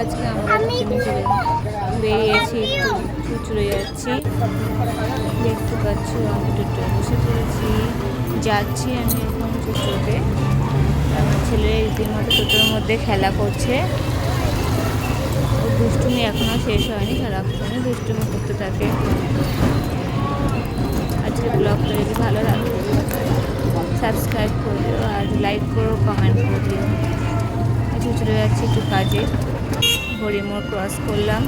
আজকে আমরা বেরিয়েছি, একটু চলে যাচ্ছি। দেখতে পাচ্ছ আমি টোটোয় বসে পড়েছি, যাচ্ছি আমি এখন টোটোতে। আমার ছেলে রীতিমতো টোটোর মধ্যে খেলা করছে। ও দুষ্টুমি এখনও শেষ হয়নি, সারাক্ষণে দুষ্টুমি করতে থাকে। আজকে ব্লগটা যদি ভালো লাগে সাবস্ক্রাইব করে দিও, আর লাইক করো, কমেন্ট করে দিও। আজকে চলে যাচ্ছি একটু কাজে। হরিমোড় ক্রস করলাম,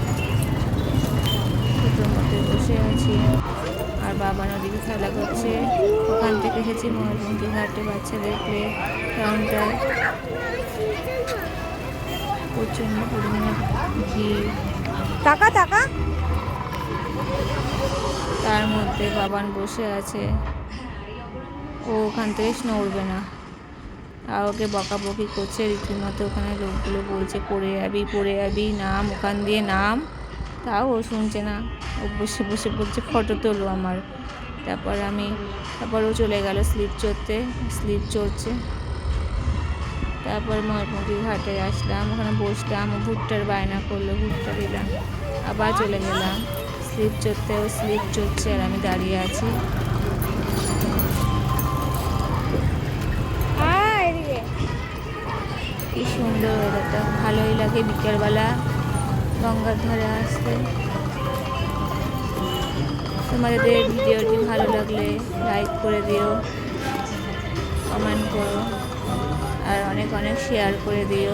টোটোর মধ্যে বসে আছি, আর বাবা নদীকে খেলা করছে। ওখান থেকে এসেছি ময়ূরপঙ্খী ঘাটে, বাচ্চাদের প্লে গ্রাউন্ডটায় প্রচণ্ড পরিমাণে ভিড়। টাকা টাকা তার মধ্যে বাবান বসে আছে, ও ওখান থেকে নড়বে না। আর ওকে বকাবকি করছে রীতিমতো। ওখানে লোকগুলো বলছে পড়ে যাবি, নাম ওখান দিয়ে নাম। তাও ও শুনছে না, ও বসে বসে বলছে ফটো তোলো আমার। তারপর ও চলে গেল স্লিপ চড়ছে। তারপর ময়ূরপঙ্খী ঘাটে আসলাম, ওখানে বসলাম, ভুট্টার বায়না করলো, ভুট্টা দিলাম, আবার চলে গেলাম স্লিপ চড়তে। ও স্লিপ চড়ছে আর আমি দাঁড়িয়ে আছি। কি সুন্দর ওয়েদারটা, ভালোই লাগে বিকেলবেলা গঙ্গার ধারে আসতে। তোমাদের ভিডিওটি ভালো লাগলে লাইক করে দিও, কমেন্ট করো, আর অনেক অনেক শেয়ার করে দিও।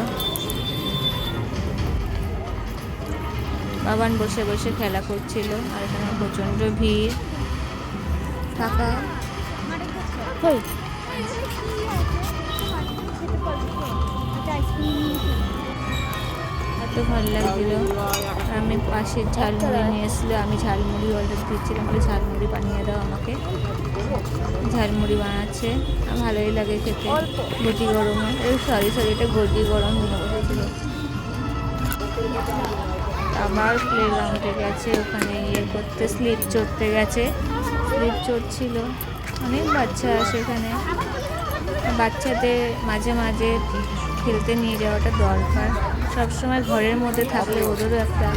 বাবান বসে বসে খেলা করছিল, আর এখানে প্রচণ্ড ভিড় থাকা। এত ভালো লাগছিল। আমি পাশে ঝালমুড়ি নিয়ে এসেছিলো, আমি ঝালমুড়ি অর্ডার দিচ্ছিলাম, বলে ঝালমুড়ি বানিয়ে দাও আমাকে। ঝালমুড়ি বানাচ্ছে, ভালোই লাগে খেতে। গজি গরমে সরি এটা গজি গরম নিয়ে বসেছিল। আবার প্লে গ্রাউন্ডে গেছে, ওখানে করতে স্লিপ চড়তে গেছে, স্লিপ চড়ছিল। অনেক বাচ্চা আসে এখানে, বাচ্চাদের মাঝে মাঝে খেলতে নিয়ে যাওয়াটা দরকার। সবসময় ঘরের মধ্যে থাকলে ওদেরও একটা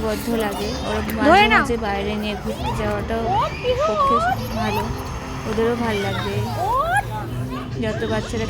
বদ্ধ লাগে। ওরা মাঝে মাঝে বাইরে নিয়ে ঘুরতে যাওয়াটাও পক্ষে ভালো, ওদেরও ভালো লাগবে। যত বাচ্চারা